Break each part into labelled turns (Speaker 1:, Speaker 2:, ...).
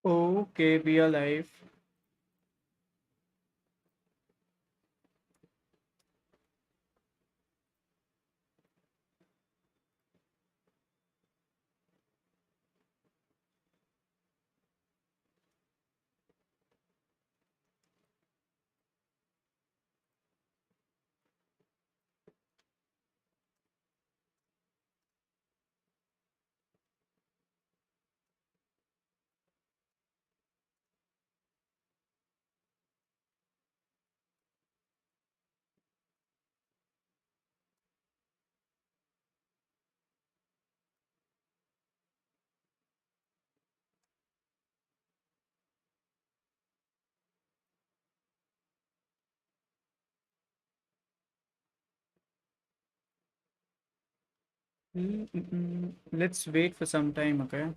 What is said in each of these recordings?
Speaker 1: Okay, we are live. Let's wait for some time, okay?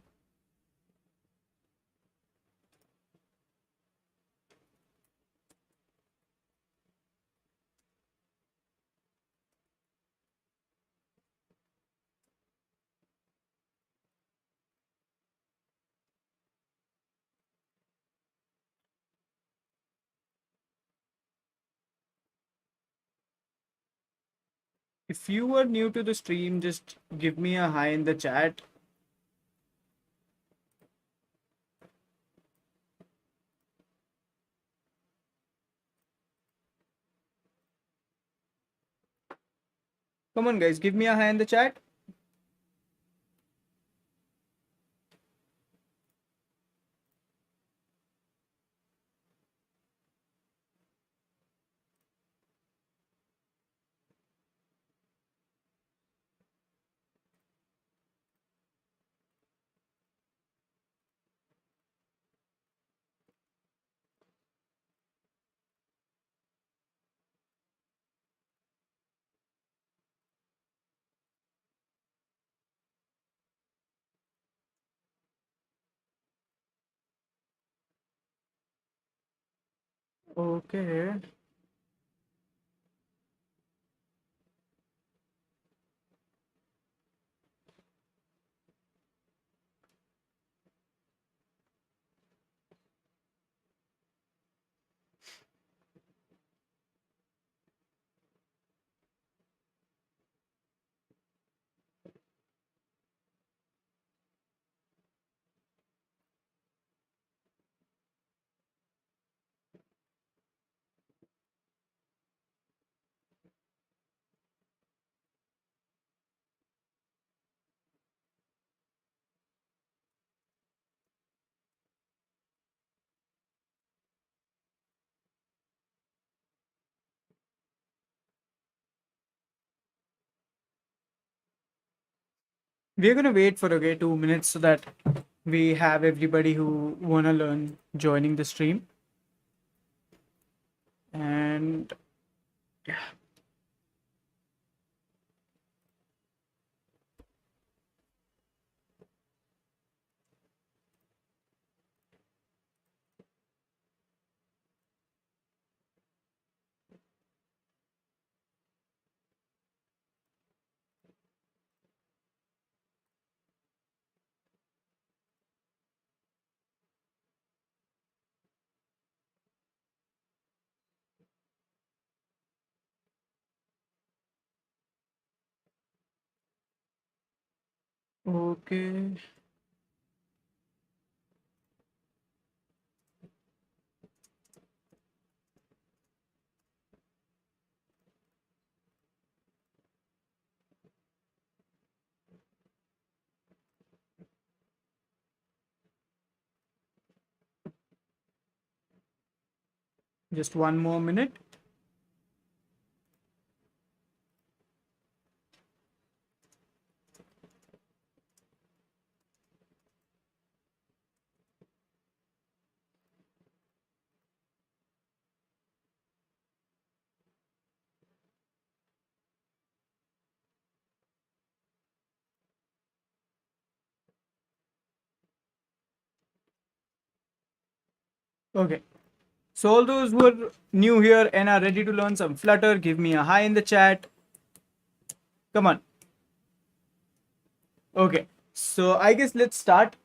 Speaker 1: If you are new to the stream, just give me a hi in the chat. Come on, guys, give me a hi in the chat. Okay. We're gonna wait for 2 minutes so that we have everybody who wanna learn joining the stream. And yeah. Okay. Just one more minute. Okay. So all those who are new here and are ready to learn some Flutter, give me a hi in the chat. Come on. Okay. So I guess let's start.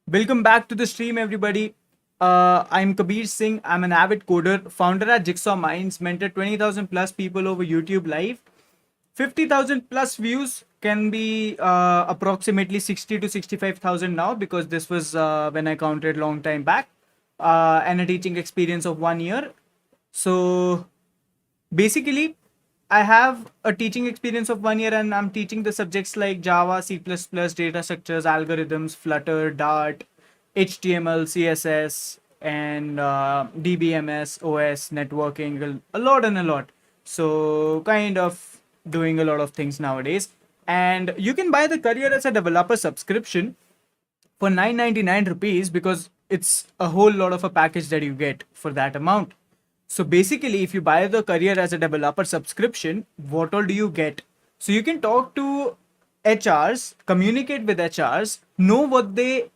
Speaker 1: Welcome back to the stream, everybody. I'm Kabir Singh. I'm an avid coder, founder at Jigsaw Minds, mentor 20,000 plus people over YouTube Live. 50,000 plus views can be approximately 60 to 65,000 now because this was when I counted long time back, and a teaching experience of 1 year. So basically, I have a teaching experience of 1 year and I'm teaching the subjects like Java, C++, data structures, algorithms, Flutter, Dart, HTML, CSS, and DBMS, OS, networking, a lot and a lot. So kind of doing a lot of things nowadays. And you can buy the career as a developer subscription for 999 rupees because it's a whole lot of a package that you get for that amount. So basically, if you buy the career as a developer subscription, what all do you get? So you can talk to HRs, communicate with HRs, know what they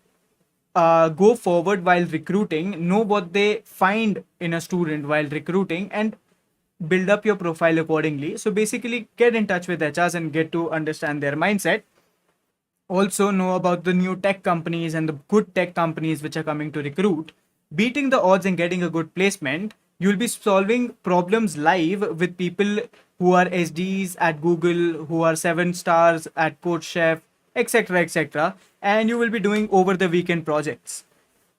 Speaker 1: go forward while recruiting, know what they find in a student while recruiting, and build up your profile accordingly. So basically, get in touch with HRs and get to understand their mindset. Also know about the new tech companies and the good tech companies which are coming to recruit, beating the odds and getting a good placement. You'll be solving problems live with people who are SDs at Google, who are 7 stars at Coach Chef, etc., etc. And you will be doing over the weekend projects.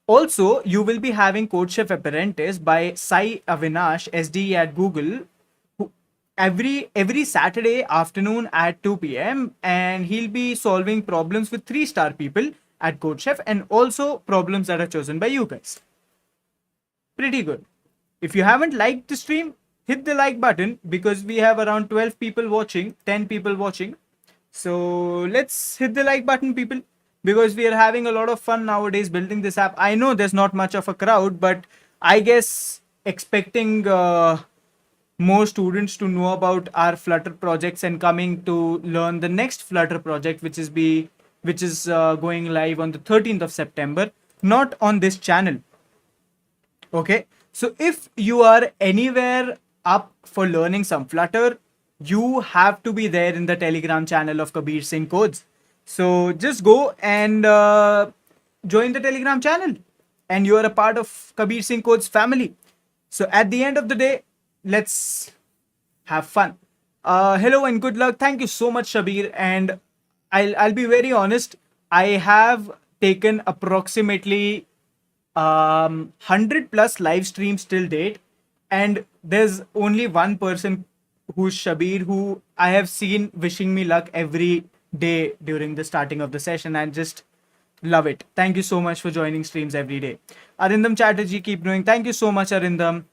Speaker 1: Also, you will be having Coach Chef Apprentice by Sai Avinash, SDE at Google, every Saturday afternoon at 2 p.m. and he'll be solving problems with 3 star people at Code Chef and also problems that are chosen by you guys. Pretty good. If you haven't liked the stream, hit the like button because we have around 12 people watching, 10 people watching. So let's hit the like button, people, because we are having a lot of fun nowadays building this app. I know there's not much of a crowd, but I guess expecting more students to know about our Flutter projects and coming to learn the next Flutter project, which is going live on the 13th of September, not on this channel. Okay, so if you are anywhere up for learning some Flutter, you have to be there in the Telegram channel of Kabir Singh Codes. So just go and join the Telegram channel, and you are a part of Kabir Singh Codes family. So at the end of the day, let's have fun. Hello and good luck. Thank you so much, Shabir. And I'll be very honest. I have taken approximately 100 plus live streams till date, and there's only one person who's Shabir, who I have seen wishing me luck every day during the starting of the session, and just love it. Thank you so much for joining streams every day. Arindam Chatterjee, keep doing. Thank you so much, Arindam.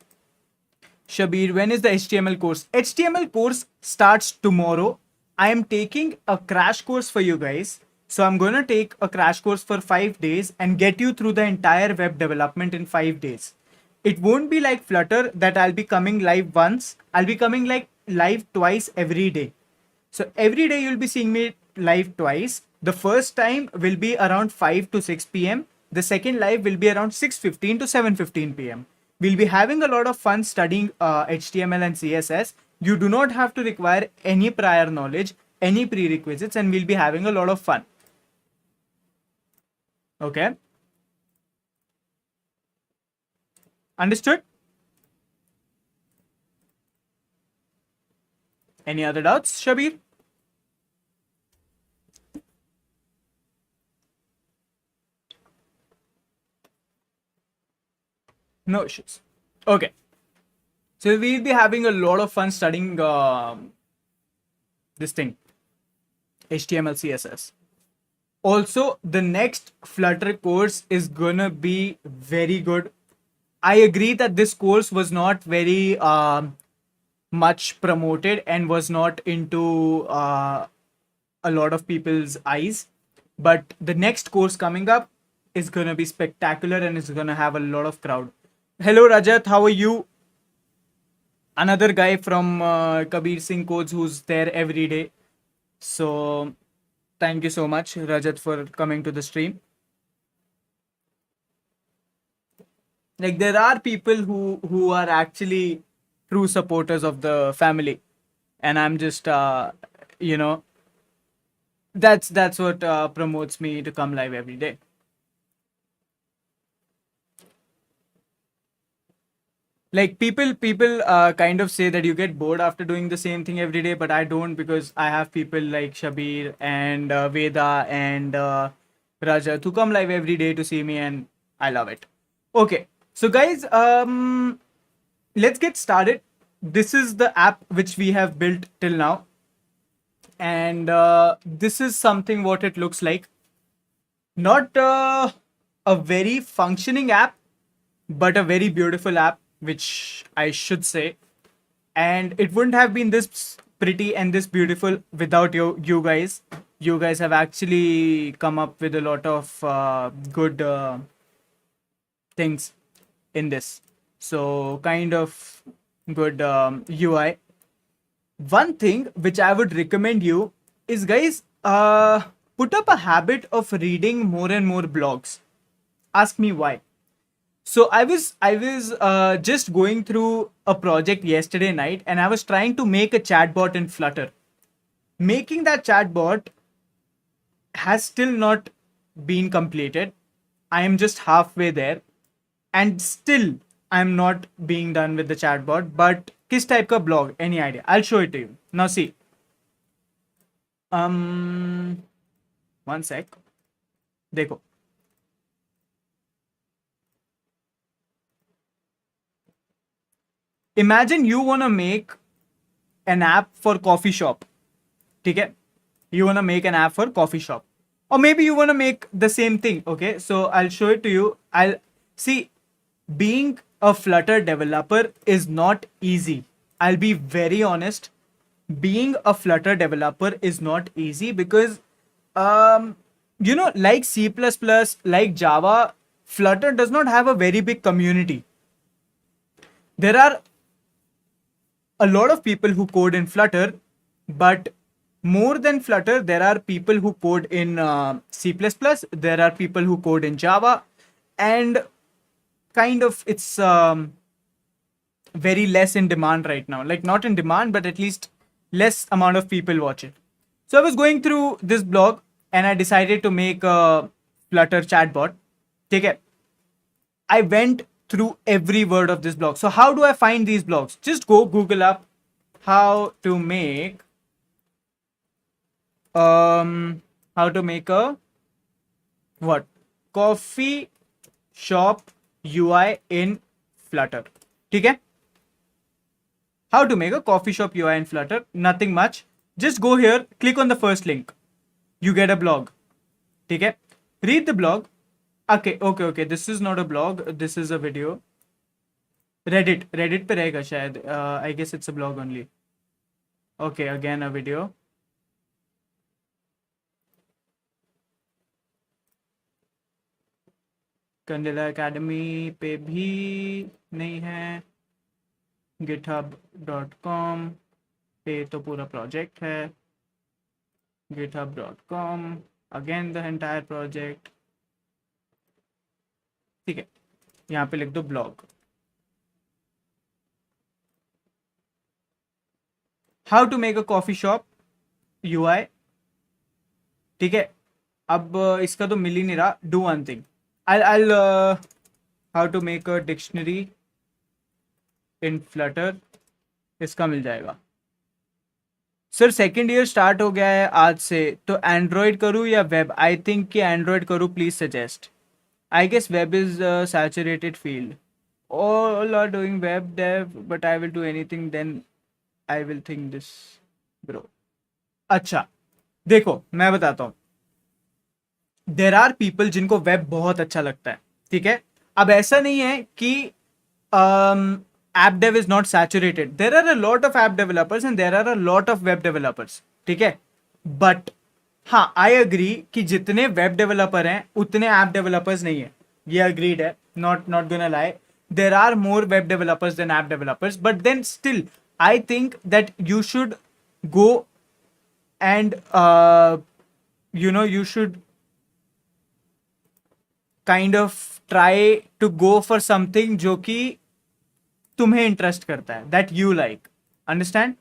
Speaker 1: Shabir, when is the HTML course? HTML course starts tomorrow. I am taking a crash course for you guys. So I'm going to take a crash course for 5 days and get you through the entire web development in 5 days. It won't be like Flutter that I'll be coming live once. I'll be coming like live twice every day. So every day you'll be seeing me live twice. The first time will be around 5 to 6 p.m. The second live will be around 6:15 to 7:15 p.m. We'll be having a lot of fun studying HTML and CSS. You do not have to require any prior knowledge, any prerequisites, and we'll be having a lot of fun. Okay. Understood? Any other doubts, Shabir? No issues. Okay. So we'll be having a lot of fun studying this thing, HTML, CSS. Also, the next Flutter course is gonna be very good. I agree that this course was not very much promoted and was not into a lot of people's eyes. But the next course coming up is gonna be spectacular and it's gonna have a lot of crowd. Hello Rajat, how are you? Another guy from Kabir Singh Codes who's there every day. So thank you so much, Rajat, for coming to the stream. Like there are people who are actually true supporters of the family, and I'm just you know that's what promotes me to come live every day. Like people kind of say that you get bored after doing the same thing every day, but I don't, because I have people like Shabir and Veda and Rajat who come live every day to see me, and I love it. Okay, so guys, let's get started. This is the app which we have built till now, and this is something what it looks like. Not a very functioning app, but a very beautiful app, which I should say. And it wouldn't have been this pretty and this beautiful without you guys. You guys have actually come up with a lot of good things in this. So kind of good UI. One thing which I would recommend you is, guys, put up a habit of reading more and more blogs. Ask me why. So I was just going through a project yesterday night, and I was trying to make a chatbot in Flutter. Making that chatbot has still not been completed. I am just halfway there, and still I'm not being done with the chatbot. But किस type का blog? Any idea? I'll show it to you. Now see. Um, one sec. देखो. Imagine you wanna make an app for coffee shop. ठीक है? You wanna make an app for coffee shop, or maybe you wanna make the same thing. Okay, so I'll show it to you. I'll see. Being a Flutter developer is not easy. I'll be very honest. Being a Flutter developer is not easy because, um, like C++, like Java, Flutter does not have a very big community. There are a lot of people who code in Flutter, but more than Flutter, there are people who code in C++, there are people who code in Java, and kind of it's very less in demand right now. Like, not in demand, but at least less amount of people watch it. So I was going through this blog, and I decided to make a Flutter chatbot. Take it. I went through every word of this blog. So how do I find these blogs? Just go Google up how to make how to make a what coffee shop UI in Flutter. ठीक है? How to make a coffee shop UI in Flutter. Nothing much. Just go here, click on the first link. You get a blog. ठीक है? Read the blog. Okay. This is not a blog. This is a video. Reddit पे रहेगा शायद. I guess it's a blog only. Okay, again a video. Unacademy पे भी नहीं है. github.com पे तो पूरा प्रोजेक्ट है. github.com again the entire project. ठीक है, यहाँ पे लिख दो blog. How to make a coffee shop UI. ठीक है, अब इसका तो मिल ही नहीं रहा. Do one thing. I'll how to make a dictionary in Flutter. इसका मिल जाएगा. सर सेकेंड ईयर स्टार्ट हो गया है आज से, तो एंड्रॉयड करूँ या वेब? आई थिंक कि एंड्रॉयड करूँ. Please suggest. I guess web is saturated field. All are doing web dev, but I will do anything then I will think this bro. अच्छा देखो, मैं बताता हूँ. देर आर पीपल जिनको वेब बहुत अच्छा लगता है. ठीक है, अब ऐसा नहीं है कि app dev is not saturated. There are a lot of app developers and there are a lot of web developers. ठीक है, but हाँ, I agree कि जितने web developer हैं उतने app developers नहीं है. ये agreed है. Not gonna lie. There are more web developers than app developers, but then still I think that you should go and you should kind of try to go for something जो कि तुम्हें interest करता है, that you like. Understand?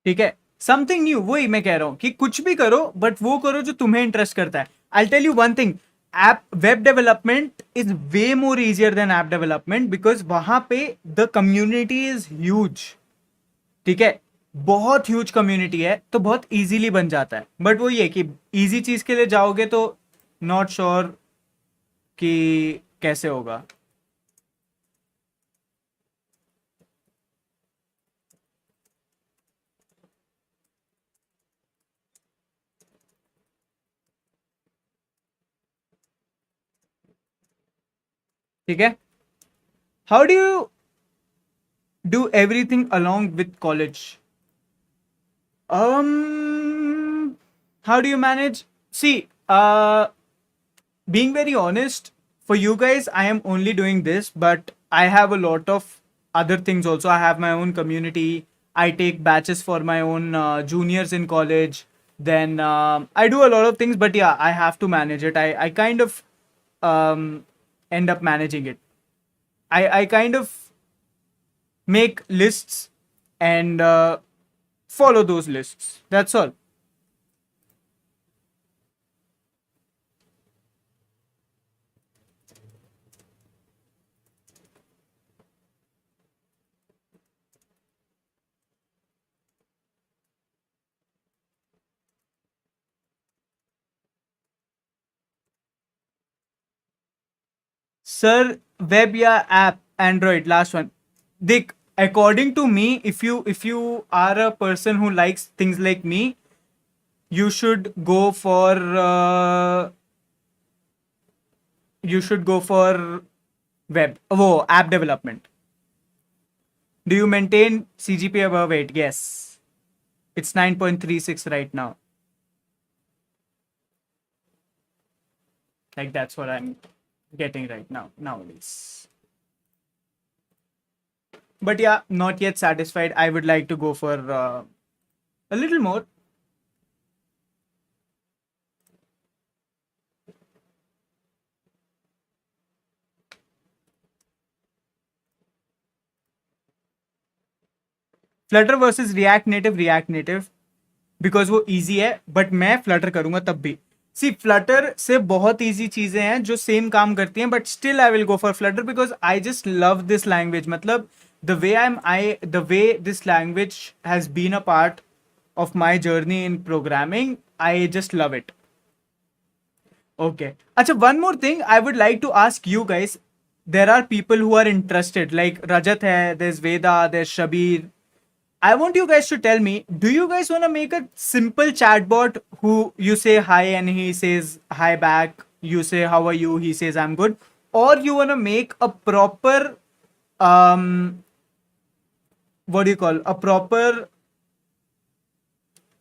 Speaker 1: ठीक है, something new, वही मैं कह रहा हूं कि कुछ भी करो बट वो करो जो तुम्हें इंटरेस्ट करता है. I tell you one thing, app web development is way more easier than app development because वहां पे द कम्युनिटी इज ह्यूज. ठीक है, बहुत ह्यूज कम्युनिटी है तो बहुत इजीली बन जाता है. बट वो ये कि इजी चीज के लिए जाओगे तो नॉट श्योर कि कैसे होगा. ठीक है, how do you do everything along with college? How do you manage? See, being very honest, for you guys, I am only doing this, but I have a lot of other things also. I have my own community. I take batches for my own juniors in college. Then I do a lot of things, but yeah, I have to manage it. I kind of um, end up managing it. I kind of make lists and follow those lists. That's all. Sir, web या app, Android, last one. Dick, according to me, if you are a person who likes things like me, you should go for uh, you should go for web. Oh, app development. Do you maintain CGP above 8? Yes. It's 9.36 right now. Like that's what I'm getting right now nowadays. But yeah, not yet satisfied. I would like to go for a little more. Flutter versus react native because वो easy है but मैं Flutter करूंगा तब भी. सी, Flutter से बहुत easy चीजें हैं जो सेम काम करती हैं but still I will go for Flutter because I just love this language. मतलब the way this language has been a part of my journey in programming, I just love it. Okay, acha, one more thing I would like to ask you guys. There are people who are interested, like Rajat hai, there's Veda, there's Shabir. I want you guys to tell me, do you guys want to make a simple chatbot who you say hi and he says hi back, you say how are you, he says I'm good, or you want to make a proper um what do you call a proper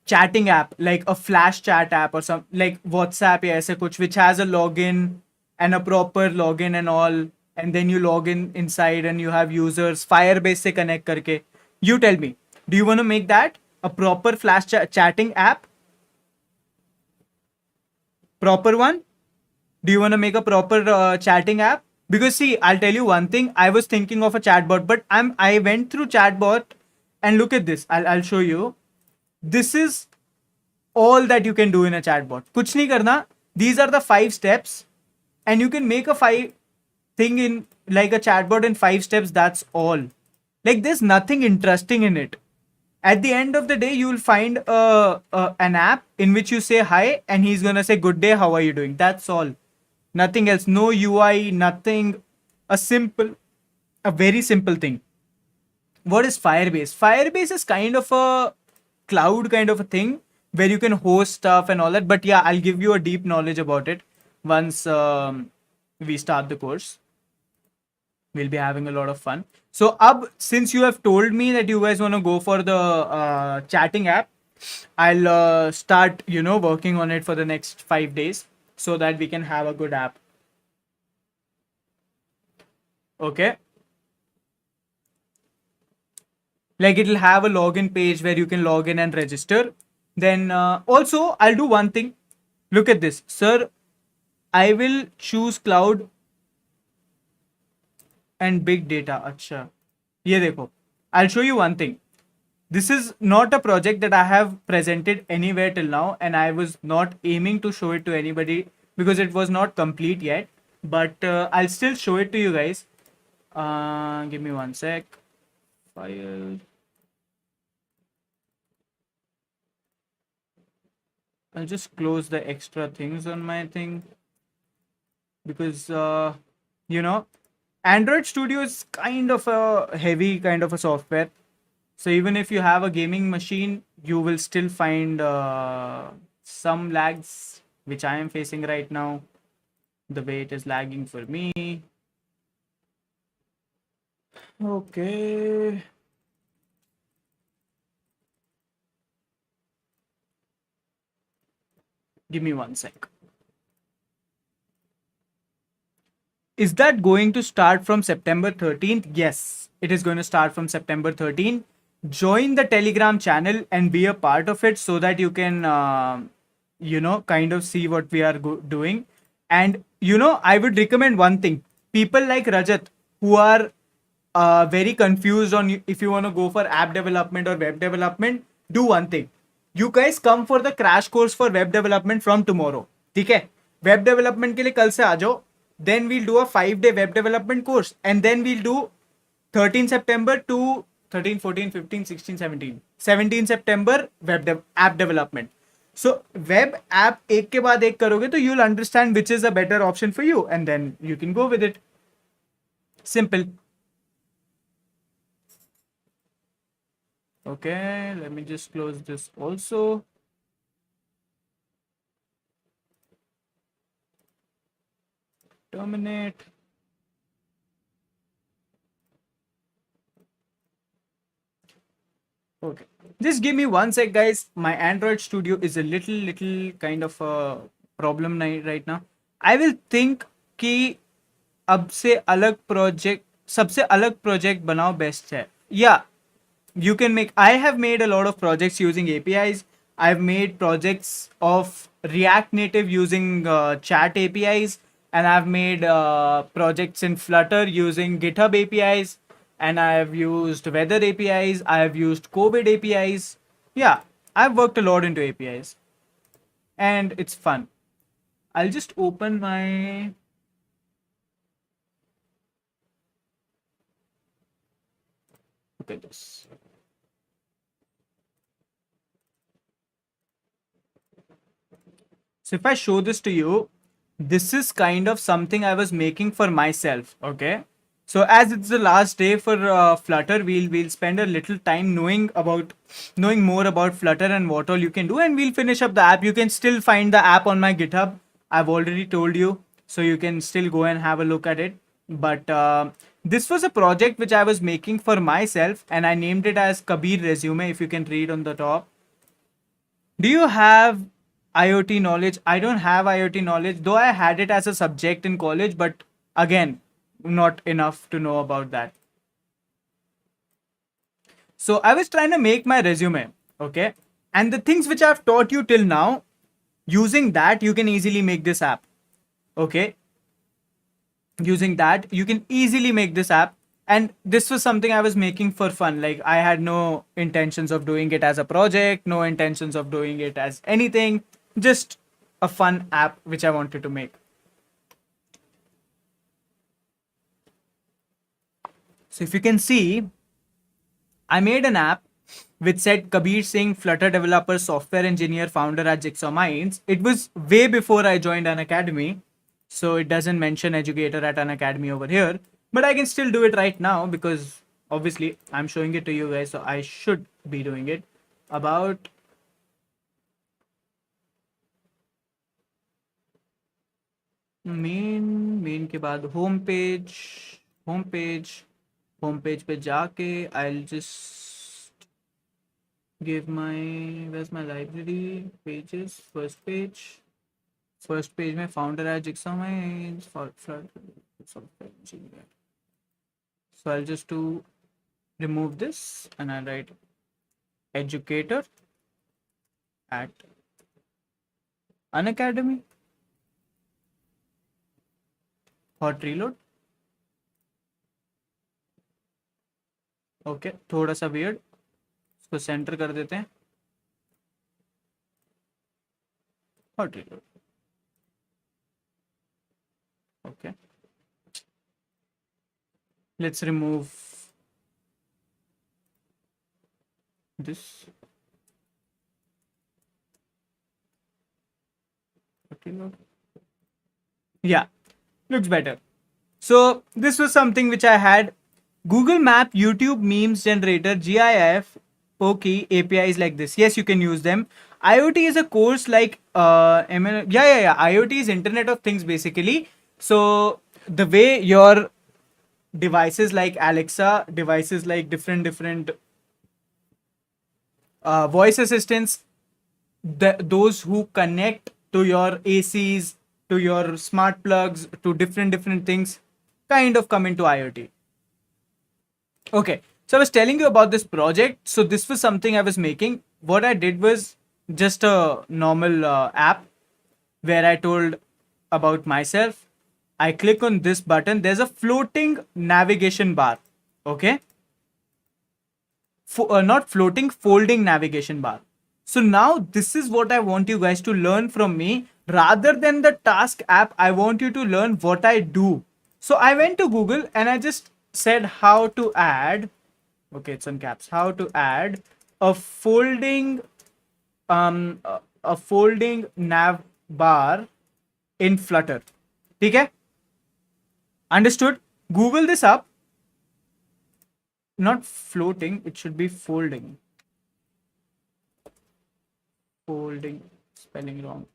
Speaker 1: chatting app, like a flash chat app or some like WhatsApp या ऐसे कुछ, which has a login and a proper login and all, and then you log in inside and you have users Firebase से connect करके. You tell me, do you want to make that a proper flash chatting app? Proper one? Do you want to make a proper chatting app? Because see, I'll tell you one thing. I was thinking of a chatbot, but I went through chatbot and look at this. I'll show you. This is all that you can do in a chatbot. Kuch nahi karna. These are the 5 steps, and you can make a 5 thing in like a chatbot in 5 steps. That's all. Like there's nothing interesting in it. At the end of the day, you will find an app in which you say hi, and he's gonna say good day. How are you doing? That's all. Nothing else. No UI. Nothing. A very simple thing. What is Firebase? Firebase is kind of a cloud kind of a thing where you can host stuff and all that. But yeah, I'll give you a deep knowledge about it once we start the course. We'll be having a lot of fun. So, since you have told me that you guys want to go for the chatting app, I'll start, working on it for the next 5 days so that we can have a good app. Okay. Like it'll have a login page where you can log in and register. Then also I'll do one thing. Look at this, sir. I will choose cloud and big data. Acha. Ye dekho. I'll show you one thing. This is not a project that I have presented anywhere till now, and I was not aiming to show it to anybody because it was not complete yet. But I'll still show it to you guys. Give me one sec. File. I'll just close the extra things on my thing because you know, Android Studio is kind of a heavy kind of a software. So even if you have a gaming machine, you will still find some lags, which I am facing right now. The way it is lagging for me. Okay. Give me one sec. Is that going to start from September 13th? Yes, it is going to start from September 13th. Join the Telegram channel and be a part of it so that you can, kind of see what we are doing. And, I would recommend one thing. People like Rajat who are very confused on if you want to go for app development or web development, do one thing. You guys come for the crash course for web development from tomorrow. ठीक है? Web development के लिए कल से आ जाओ. Then we'll do a 5-day web development course, and then we'll do 13 September to 13, 14, 15, 16, 17. 17 September app development. So web app एक के बाद एक करोगे तो you'll understand which is a better option for you, and then you can go with it. Simple. Okay, let me just close this also. Terminate. Okay, just give me one sec, guys. My Android Studio is a little kind of a problem right now. I will think कि अब से अलग project सबसे अलग project बनाओ best है. Yeah, you can make. I have made a lot of projects using APIs. I've made projects of React Native using chat APIs, and I've made projects in Flutter using GitHub APIs, and I've used weather APIs. I've used COVID APIs. Yeah, I've worked a lot into APIs, and it's fun. I'll just open my. Look at this. So if I show this to you, this is kind of something I was making for myself. Okay. So as it's the last day for Flutter, we'll spend a little time knowing more about Flutter and what all you can do, and we'll finish up the app. You can still find the app on my GitHub. I've already told you, so you can still go and have a look at it. But this was a project which I was making for myself, and I named it as Kabir Resume. If you can read on the top. Do you have IoT knowledge? I don't have IoT knowledge, though I had it as a subject in college, but again, not enough to know about that. So I was trying to make my resume, okay? And the things which I've taught you till now, using that, you can easily make this app, okay? Using that, you can easily make this app. And this was something I was making for fun. Like, I had no intentions of doing it as a project, no intentions of doing it as anything, just a fun app which I wanted to make. So if you can see, I made an app which said Kabir Singh, Flutter developer, software engineer, founder at Jigsaw Minds. It was way before I joined Unacademy, so it doesn't mention educator at Unacademy over here. But I can still do it right now because obviously I'm showing it to you guys, so I should be doing it. About main के बाद home page पे जाके I'll just give my, where's my library pages, first page में founder at Jigsaw Minds, software engineer. So I'll just remove this and I'll write educator at Unacademy. Hot reload. Okay, थोड़ा सा weird. तो centre कर देते हैं और reload. Okay, let's remove this. Reload. Yeah, looks better. So this was something which I had. Google Map, YouTube Memes Generator, GIF, Pokey, APIs like this. Yes, you can use them. IoT is a course like yeah. IoT is Internet of Things basically. So the way your devices like Alexa, devices like different voice assistants, those who connect to your ACs, to your smart plugs, to different things, kind of come into IoT. Okay, so I was telling you about this project. So this was something I was making. What I did was just a normal app where I told about myself. I click on this button. There's a floating navigation bar. Okay, not floating, folding navigation bar. So now this is what I want you guys to learn from me. Rather than the task app, I want you to learn what I do. So I went to Google and I just said how to add, okay, it's in caps, how to add a folding a folding nav bar in Flutter. Okay? Understood? Google this up. Not floating, it should be folding. Folding, spelling wrong.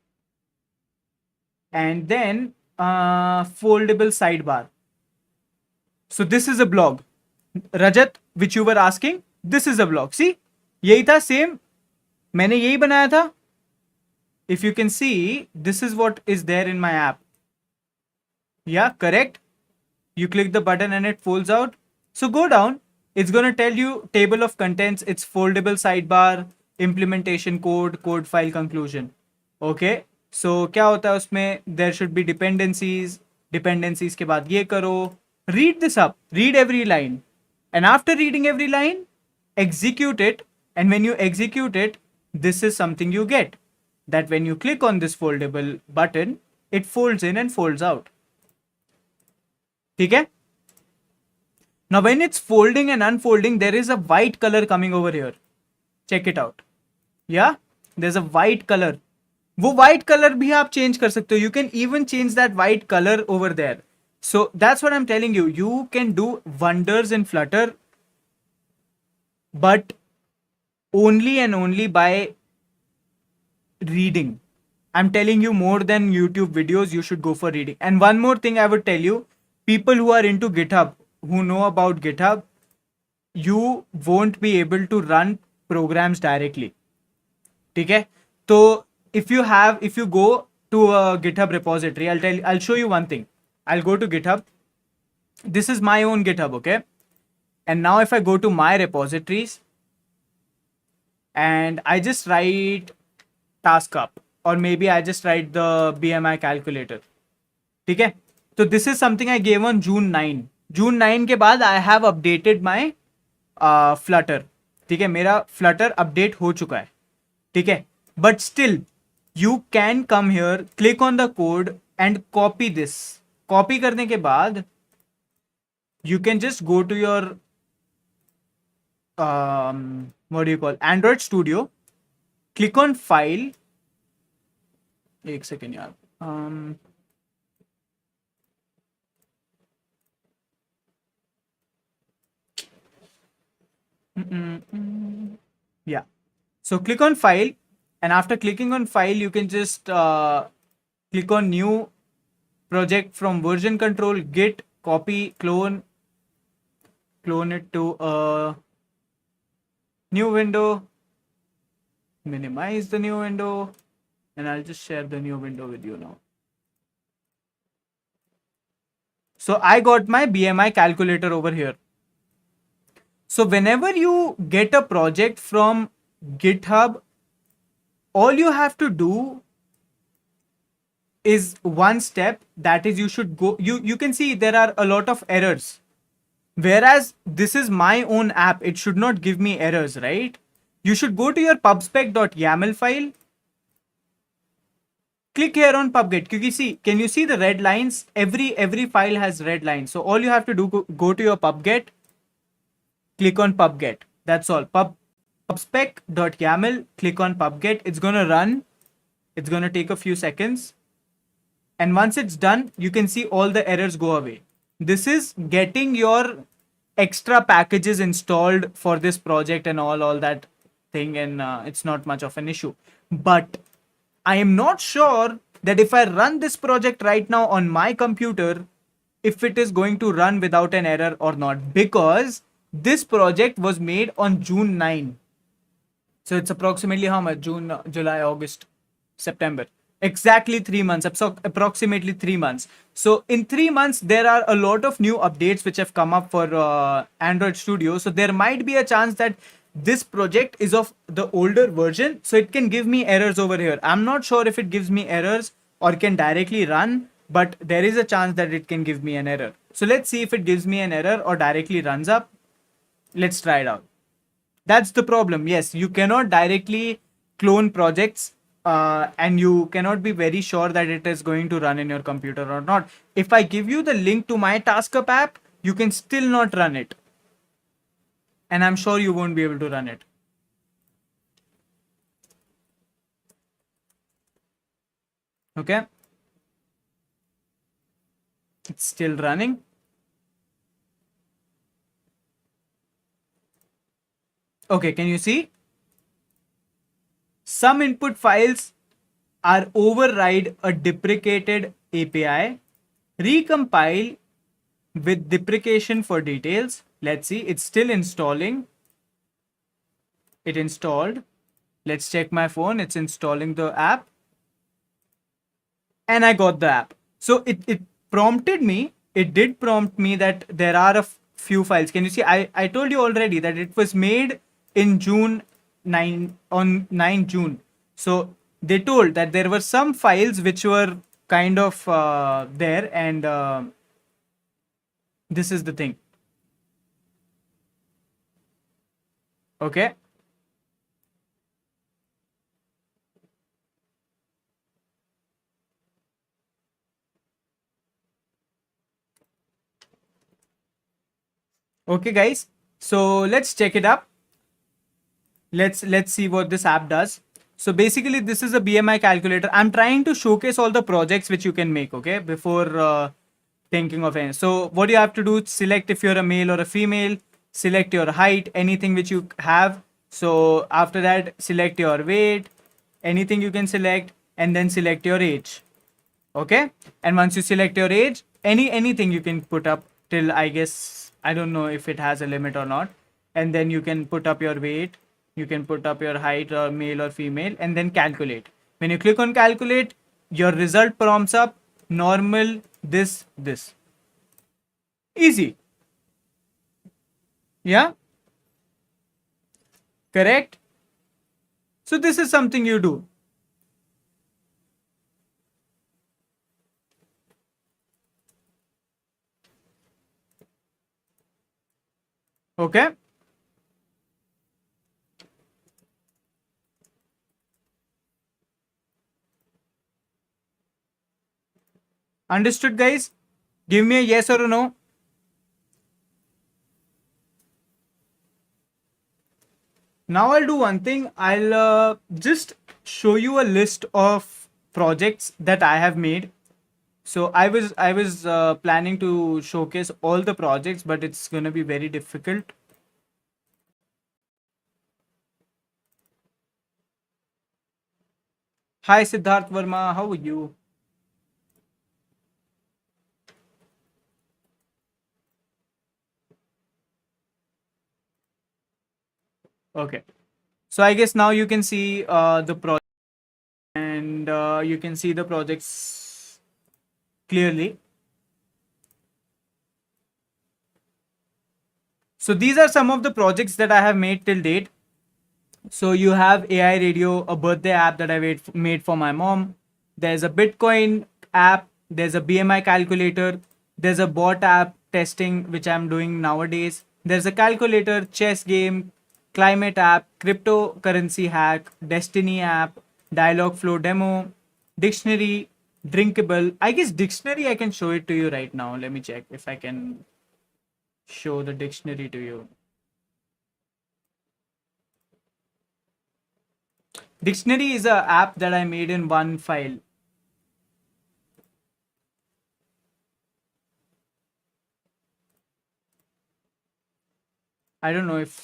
Speaker 1: And then foldable sidebar. So this is a blog. Rajat, which you were asking, this is a blog. See, यही था same. मैंने यही बनाया था. If you can see, this is what is there in my app. Yeah, correct. You click the button and it folds out. So go down. It's going to tell you table of contents. It's foldable sidebar, implementation code, code file conclusion. Okay. So क्या होता है उसमें? There should be dependencies. Dependencies के बाद ये करो. Read this up. Read every line. And after reading every line, execute it. And when you execute it, this is something you get. That when you click on this foldable button, it folds in and folds out. Okay? Now when it's folding and unfolding, there is a white color coming over here. Check it out. Yeah? There's a white color. वो white color भी आप change कर सकते हो. You can even change that white color over there. So that's what I'm telling you. You can do wonders in Flutter, but only and only by reading. I'm telling you, more than YouTube videos, you should go for reading. And one more thing I would tell you, people who are into GitHub, who know about GitHub, you won't be able to run programs directly. Okay? So if you go to a GitHub repository, I'll show you one thing. I'll go to GitHub. This is my own GitHub, okay? And now if I go to my repositories and I just write task up, or maybe I just write the BMI calculator. Okay? So this is something I gave on June 9. June 9 के बाद I have updated my Flutter. ठीक है, मेरा Flutter update हो चुका है. ठीक है, but still you can come here, click on the code and copy this. Copy करने के बाद you can just go to your what do you call, Android Studio, click on file. एक second यार. Yeah. So click on file, and after clicking on file, you can just click on new project from version control, git, copy, clone it to a new window, minimize the new window, and I'll just share the new window with you now. So I got my BMI calculator over here. So whenever you get a project from GitHub, all you have to do is one step, that is you should go, you can see there are a lot of errors. Whereas this is my own app, it should not give me errors, right? You should go to your pubspec.yaml file. Click here on pubget. Can you see the red lines? Every file has red lines. So all you have to do, go to your pubget, click on pubget. That's all. Pubspec.yaml, click on pubget. It's gonna run. It's gonna take a few seconds. And once it's done, you can see all the errors go away. This is getting your extra packages installed for this project and all that thing, and it's not much of an issue. But I am not sure that if I run this project right now on my computer, if it is going to run without an error or not, because this project was made on June 9. So it's approximately how much? June, July, August, September. Exactly 3 months, approximately 3 months. So in 3 months, there are a lot of new updates which have come up for Android Studio. So there might be a chance that this project is of the older version. So it can give me errors over here. I'm not sure if it gives me errors or can directly run, but there is a chance that it can give me an error. So let's see if it gives me an error or directly runs up. Let's try it out. That's the problem. Yes, you cannot directly clone projects and you cannot be very sure that it is going to run in your computer or not. If I give you the link to my TaskUp app, you can still not run it. And I'm sure you won't be able to run it. Okay. It's still running. Okay, can you see? Some input files are override a deprecated API. Recompile with deprecation for details. Let's see, it's still installing. It installed. Let's check my phone. It's installing the app. And I got the app. So it prompted me. It did prompt me that there are a few files. Can you see? I told you already that it was made in June 9 on 9 June. So they told that there were some files which were kind of there, and this is the thing. Okay. Okay, guys. So let's check it up. Let's see what this app does. So basically, this is a BMI calculator. I'm trying to showcase all the projects which you can make, okay, before thinking of any. So what you have to do, select if you're a male or a female, select your height, anything which you have. So after that, select your weight, anything you can select, and then select your age. Okay. And once you select your age, anything you can put up till, I guess, I don't know if it has a limit or not. And then you can put up your weight. You can put up your height or male or female and then calculate. When you click on calculate, your result prompts up normal, this. Easy. Yeah. Correct. So this is something you do. Okay. Understood, guys? Give me a yes or a no. Now I'll do one thing. I'll just show you a list of projects that I have made. So I was planning to showcase all the projects, but it's going to be very difficult. Hi Siddharth Verma, how are you? Okay. So I guess now you can see the project, and you can see the projects clearly. So these are some of the projects that I have made till date. So you have AI Radio, a birthday app that I made for my mom. There's a Bitcoin app. There's a BMI calculator. There's a bot app testing, which I'm doing nowadays. There's a calculator, chess game, climate app, cryptocurrency hack, destiny app, dialog flow demo, dictionary, drinkable. I guess dictionary I can show it to you right now. Let me check if I can show the dictionary to you. Dictionary is a app that I made in one file. I don't know if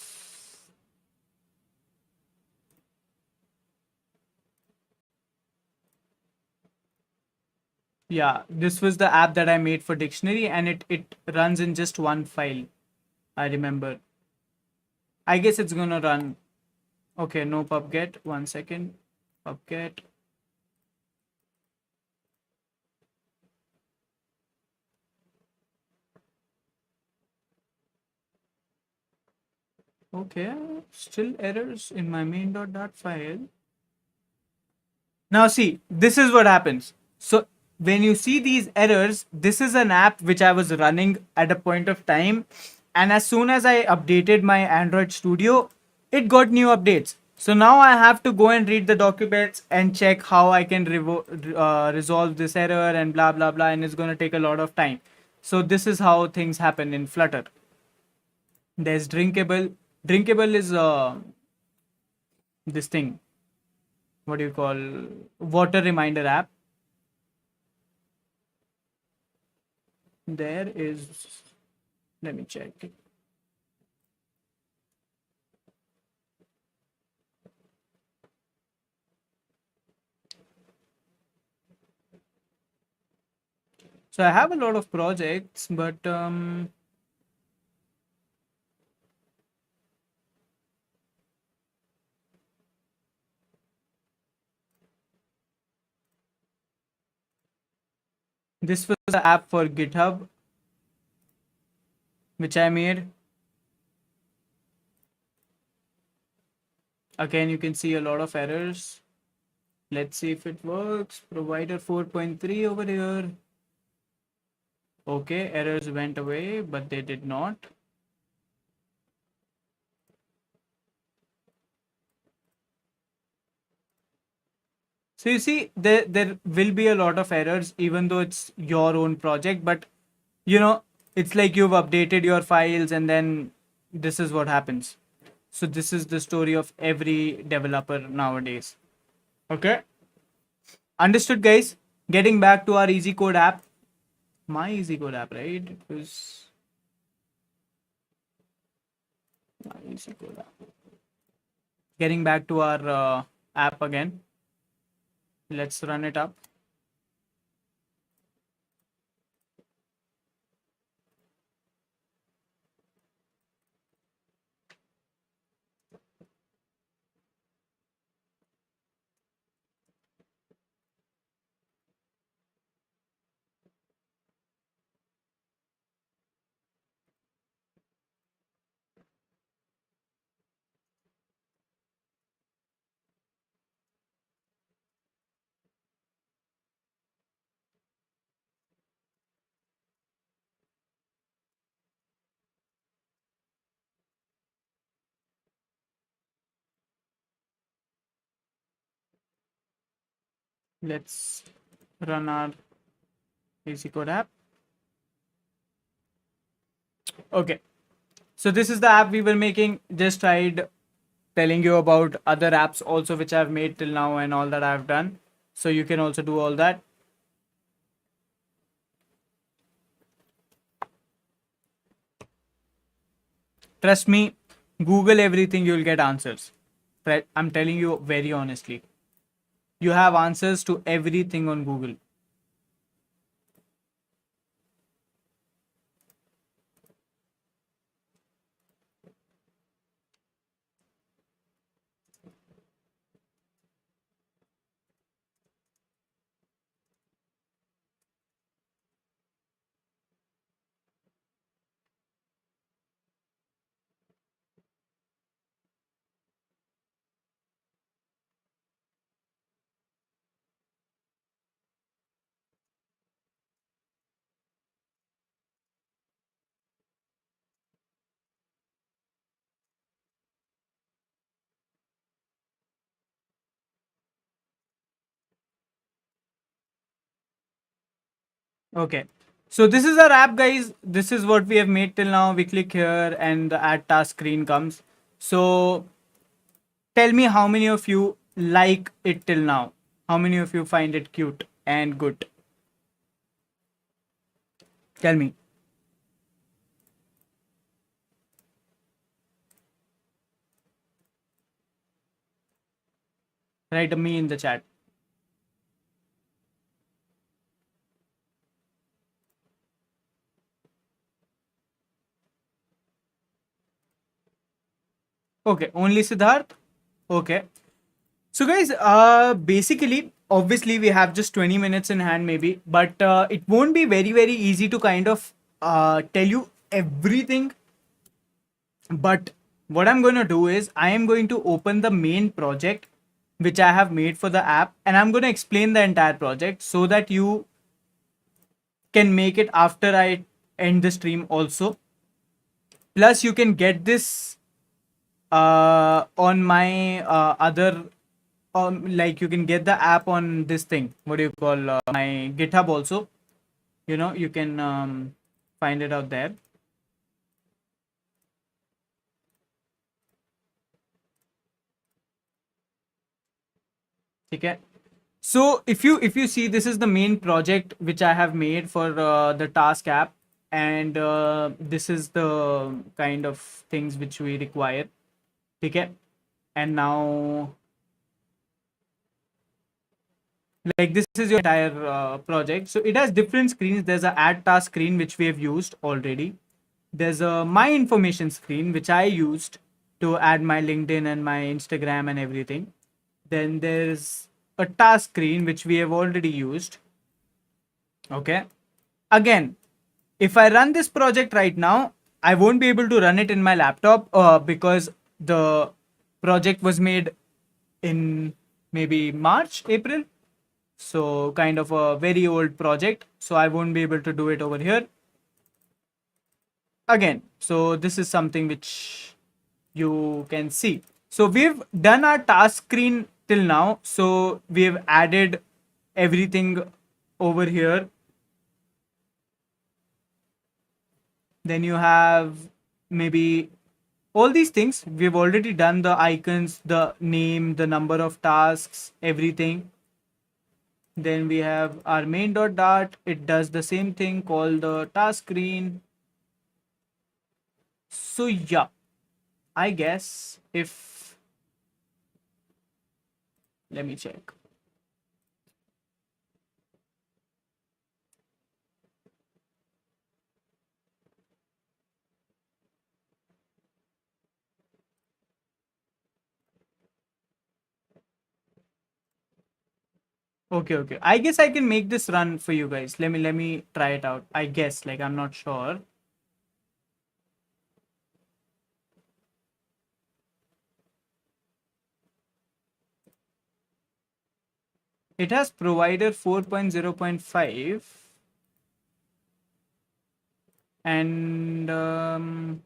Speaker 1: yeah, this was the app that I made for dictionary and it runs in just one file. I remember. I guess it's gonna run. Okay, no pubget. 1 second. Pubget. Okay, still errors in my main.dat file. Now see, this is what happens. So when you see these errors, this is an app which I was running at a point of time, and as soon as I updated my Android Studio, it got new updates. So now I have to go and read the documents and check how I can resolve this error and blah blah blah, and it's gonna take a lot of time. So this is how things happen in Flutter. There's drinkable. Drinkable is this thing. What do you call water reminder app? There is. Let me check it. So I have a lot of projects, but this was the app for GitHub, which I made. Again, you can see a lot of errors. Let's see if it works. Provider 4.3 over here. Okay, errors went away, but they did not. So you see, there will be a lot of errors, even though it's your own project. But you know, it's like you've updated your files, and then this is what happens. So this is the story of every developer nowadays. Okay, understood, guys. Getting back to our easy code app, my easy code app, right? It was my easy code app. Getting back to our app again. Let's run it up. Let's run our easy code app. Okay, so this is the app we were making. Just tried telling you about other apps also which I've made till now and all that I've done. So you can also do all that. Trust me, Google everything, you'll get answers. I'm telling you very honestly. You have answers to everything on Google. Okay. So this is our app, guys. This is what we have made till now. We click here and the add task screen comes. So tell me how many of you like it till now. How many of you find it cute and good? Tell me. Write a me in the chat. Okay, only Siddharth. Okay. So guys, basically, obviously we have just 20 minutes in hand maybe, but it won't be very easy to kind of tell you everything. But what I'm going to do is I am going to open the main project which I have made for the app, and I'm going to explain the entire project so that you can make it after I end the stream also. Plus you can get this on my other like you can get the app on this thing, what do you call, my GitHub also. You can find it out there. Okay. So if you see, this is the main project which I have made for the task app, and this is the kind of things which we require. Okay. And now, like, this is your entire project. So it has different screens. There's a add task screen which we have used already. There's a my information screen which I used to add my LinkedIn and my Instagram and everything. Then there's a task screen which we have already used. Okay. Again, if I run this project right now, I won't be able to run it in my laptop because the project was made in maybe March, April. So kind of a very old project. So I won't be able to do it over here. Again, so this is something which you can see. So we've done our task screen till now. So we've added everything over here. Then you have maybe all these things. We've already done the icons, the name, the number of tasks, everything. Then we have our main.dart. It does the same thing called the task screen. So yeah, I guess if, let me check. Okay. I guess I can make this run for you guys. Let me try it out. I guess, like, I'm not sure. It has provider 4.0.5 and one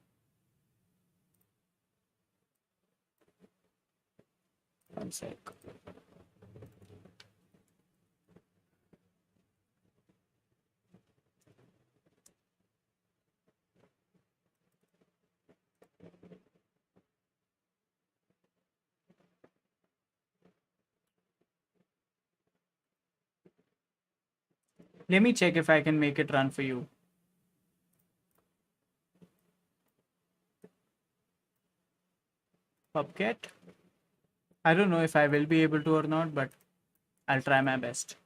Speaker 1: sec. Let me check if I can make it run for you. Pubcat. I don't know if I will be able to or not, but I'll try my best.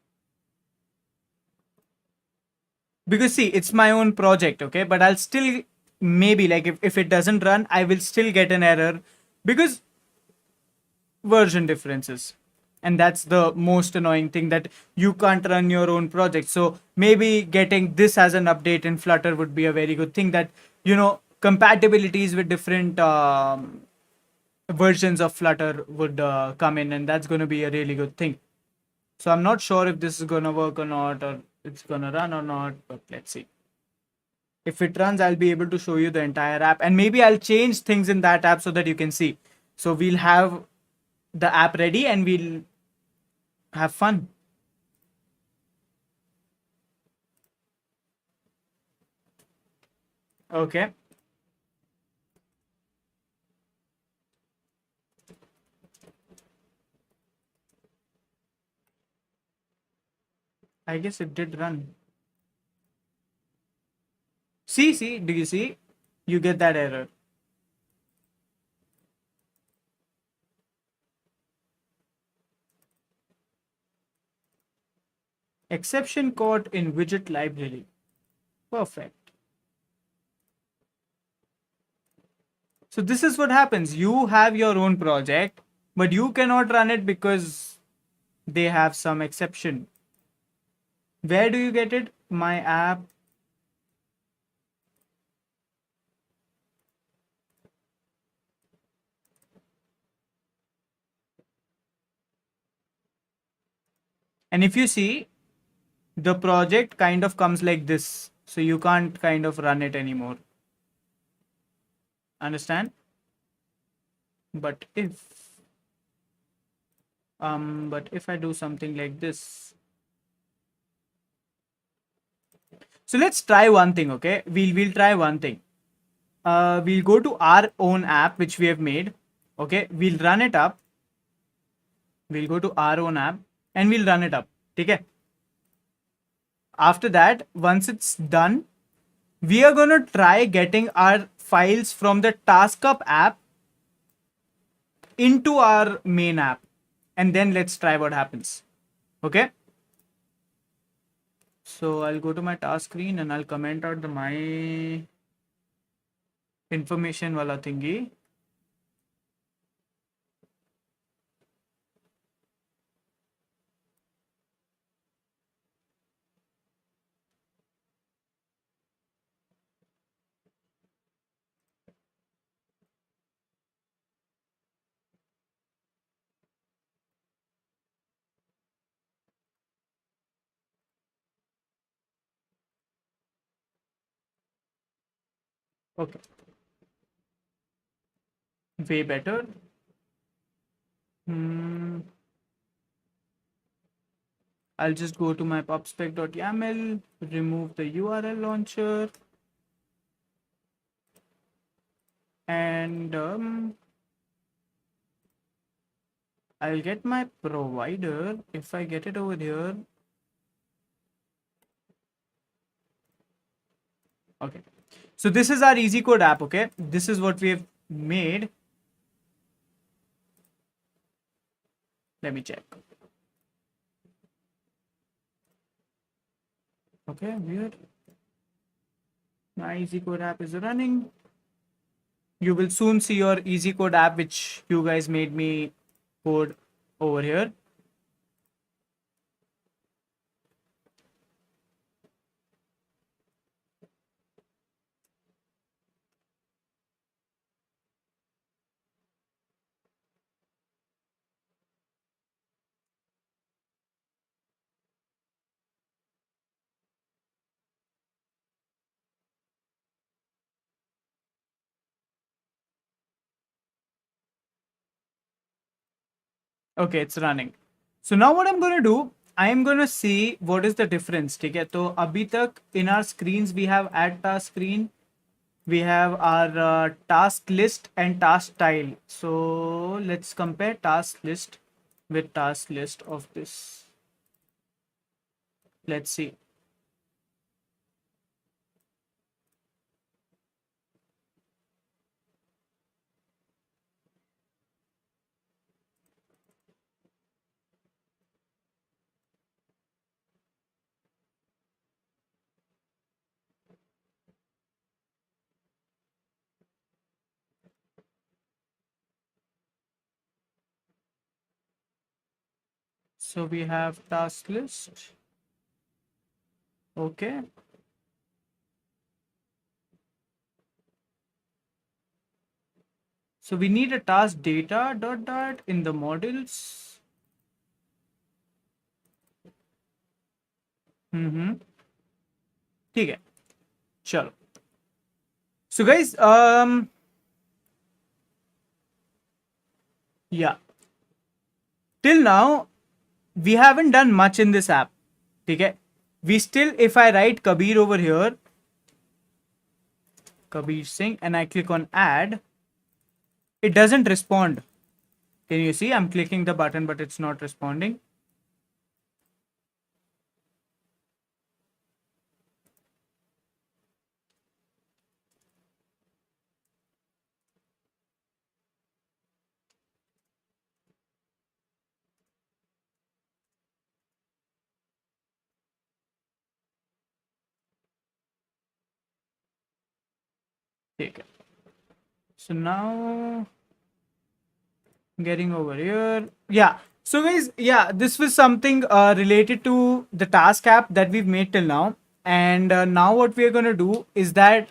Speaker 1: Because see, it's my own project, okay? But I'll still, maybe, like, if it doesn't run, I will still get an error because version differences. And that's the most annoying thing, that you can't run your own project. So maybe getting this as an update in Flutter would be a very good thing, that compatibilities with different versions of Flutter would come in, and that's going to be a really good thing. So I'm not sure if this is going to work or not, or it's going to run or not, but let's see. If it runs, I'll be able to show you the entire app, and maybe I'll change things in that app so that you can see. So we'll have the app ready and we'll have fun. Okay. I guess it did run. See, do you see? You get that error. Exception caught in widget library. Perfect. So this is what happens. You have your own project, but you cannot run it because they have some exception. Where do you get it? My app. And if you see, the project kind of comes like this. So you can't kind of run it anymore. Understand? But if I do something like this. So let's try one thing, okay? We'll try one thing. We'll go to our own app which we have made. Okay, we'll run it up. We'll go to our own app and we'll run it up. Okay. After that, once it's done, we are gonna try getting our files from the TaskUp app into our main app, and then let's try what happens. Okay. So I'll go to my task screen and I'll comment out the my information wala thingy. Okay. Way better. I'll just go to my pubspec.yaml, remove the URL launcher, and I'll get my provider. If I get it over here. Okay. So this is our easy code app. Okay. This is what we have made. Let me check. Okay. Weird. My easy code app is running. You will soon see your easy code app, which you guys made me code over here. Okay, it's running. So now what I'm going to do, I am going to see what is the difference. Okay, so abhi tak in our screens we have add task screen, we have our task list and task tile. So let's compare task list with task list of this. Let's see. So we have task list. Okay. So we need a task data dot in the models. ठीक है, चलो. So guys, yeah, till now we haven't done much in this app. Okay, we still, if I write Kabir over here, Kabir Singh, and I click on add, it doesn't respond. Can you see? I'm clicking the button, but it's not responding. Okay. So now getting over here. Yeah. So guys, yeah, this was something related to the task app that we've made till now. And now what we're going to do is that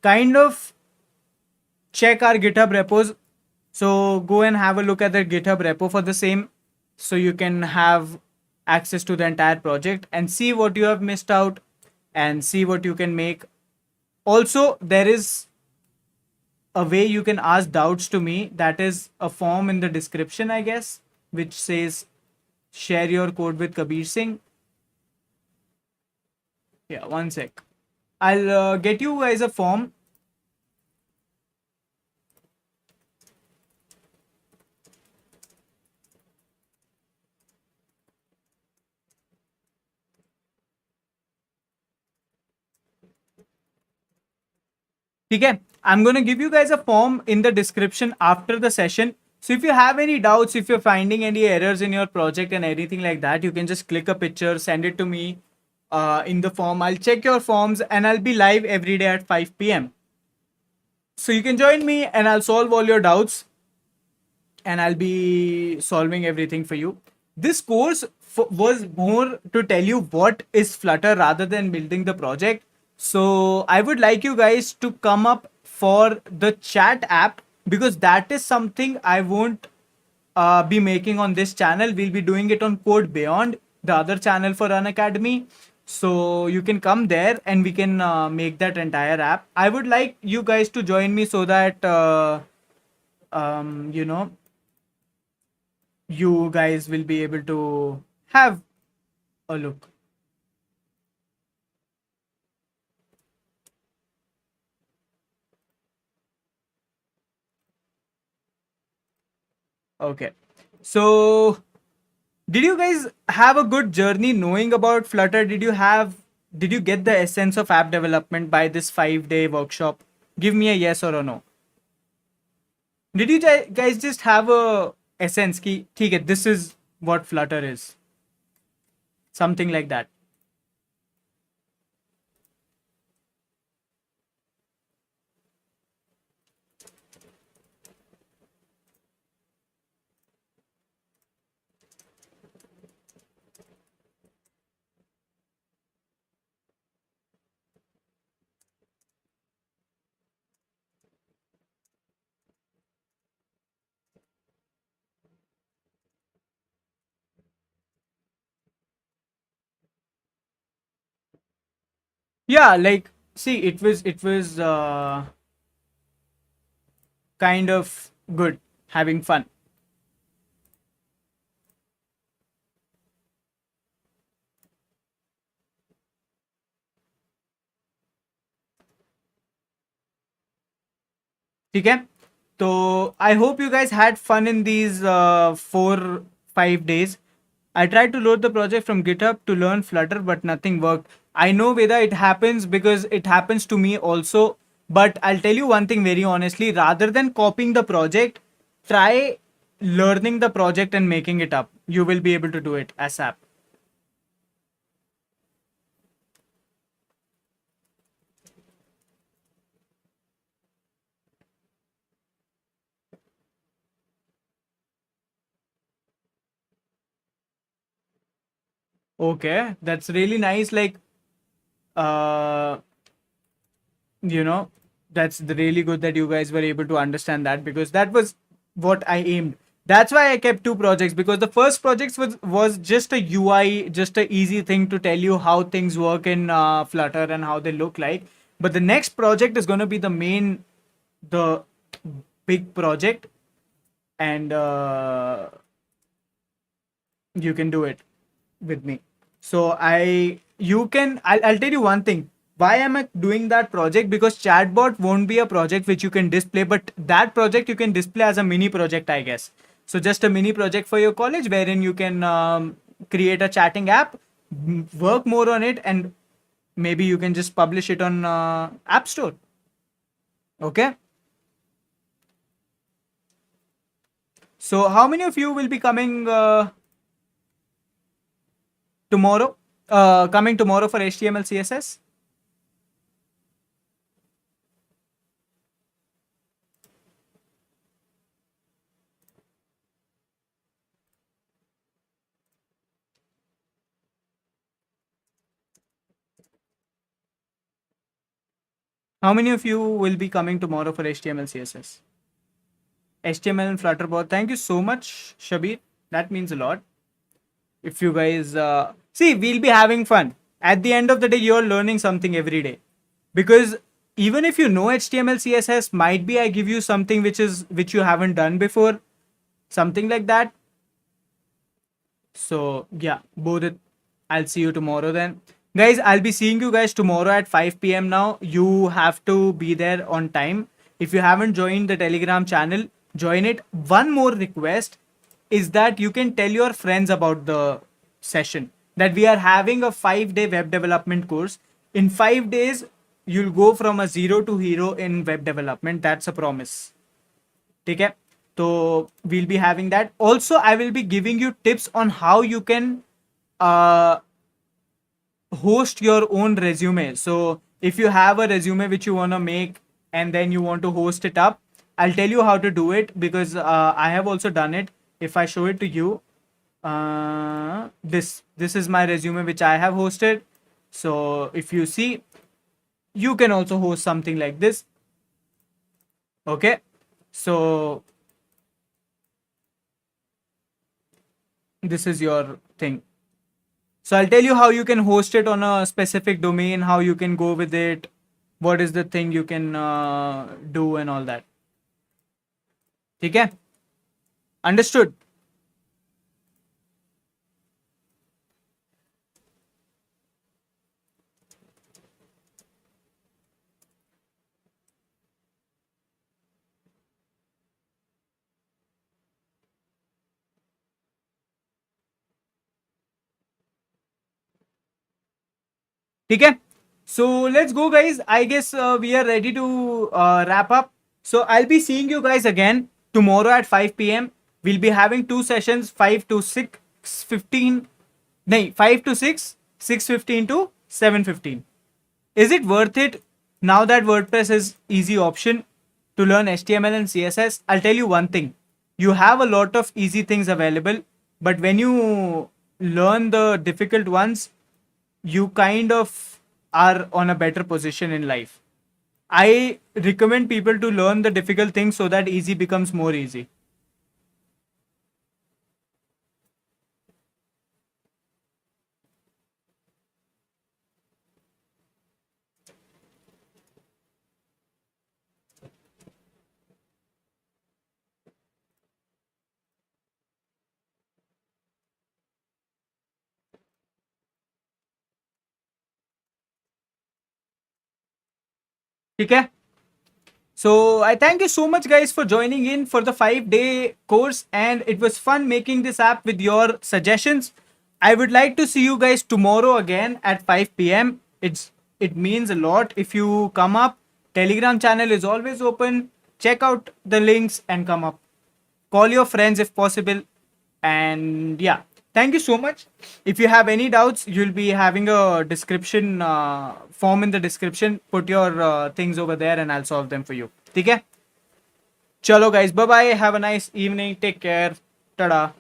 Speaker 1: kind of check our GitHub repos. So go and have a look at the GitHub repo for the same, so you can have access to the entire project and see what you have missed out and see what you can make. Also, there is a way you can ask doubts to me. That is a form in the description, I guess, which says share your code with Kabir Singh. Yeah, one sec. I'll get you guys a form. Okay, I'm going to give you guys a form in the description after the session. So if you have any doubts, if you're finding any errors in your project and anything like that, you can just click a picture, send it to me in the form. I'll check your forms and I'll be live every day at 5 p.m. So you can join me and I'll solve all your doubts and I'll be solving everything for you. This course was more to tell you what is Flutter rather than building the project. So I would like you guys to come up for the chat app, because that is something I won't be making on this channel. We'll be doing it on Code Beyond, the other channel for Unacademy. So you can come there and we can make that entire app. I would like you guys to join me so that you know, you guys will be able to have a look. Okay. So did you guys have a good journey knowing about Flutter? Did you get the essence of app development by this 5-day workshop? Give me a yes or a no. Did you guys just have a essence ki theek hai, this is what Flutter is? Something like that. Yeah, like, see, it was kind of good, having fun. Okay, so I hope you guys had fun in these 4-5 days. I tried to load the project from GitHub to learn Flutter, but nothing worked. I know, Veda, it happens because it happens to me also. But I'll tell you one thing very honestly, rather than copying the project, try learning the project and making it up. You will be able to do it ASAP. Okay, that's really nice. Like, uh, you know, really good that you guys were able to understand that, because that was what I aimed. That's why I kept two projects, because the first project was just a UI, just a easy thing to tell you how things work in Flutter and how they look like. But the next project is going to be the big project, and you can do it with me. So I'll tell you one thing. Why am I doing that project? Because chatbot won't be a project which you can display, but that project you can display as a mini project, I guess. So just a mini project for your college wherein you can create a chatting app, work more on it, and maybe you can just publish it on App Store. Okay. So how many of you will be coming tomorrow? Coming tomorrow for HTML CSS? How many of you will be coming tomorrow for HTML CSS? HTML and Flutter both. Thank you so much, Shabir. That means a lot. If you guys see, we'll be having fun. At the end of the day, you're learning something every day. Because even if you know HTML, CSS, might be I give you something which you haven't done before, something like that. So yeah, both it. I'll see you tomorrow then. Guys, I'll be seeing you guys tomorrow at 5 p.m. now. You have to be there on time. If you haven't joined the Telegram channel, join it. One more request is that you can tell your friends about the session, that we are having a 5-day web development course. In 5 days, you'll go from a zero to hero in web development. That's a promise. Okay? So we'll be having that. Also, I will be giving you tips on how you can uh, host your own resume. So if you have a resume which you want to make and then you want to host it up, I'll tell you how to do it, because I have also done it. If I show it to you, this is my resume which I have hosted. So if you see, you can also host something like this. Okay, so this is your thing. So I'll tell you how you can host it on a specific domain, how you can go with it, what is the thing you can do and all that. Okay? Understood? Okay? So let's go, guys. I guess we are ready to wrap up. So I'll be seeing you guys again tomorrow at 5 p.m. We'll be having two sessions, 5 to 6:15. No, 5 to 6, 6:15 to 7:15. Is it worth it now that WordPress is easy option to learn HTML and CSS? I'll tell you one thing. You have a lot of easy things available, but when you learn the difficult ones, you kind of are on a better position in life. I recommend people to learn the difficult things so that easy becomes more easy. Okay? So I thank you so much, guys, for joining in for the 5-day course, and it was fun making this app with your suggestions. I would like to see you guys tomorrow again at 5 p.m. It means a lot if you come up. Telegram channel is always open. Check out the links and come up. Call your friends if possible. And yeah, thank you so much. If you have any doubts, you'll be having a description form in the description. Put your things over there and I'll solve them for you. Okay? Chalo guys, bye bye. Have a nice evening. Take care. Tada.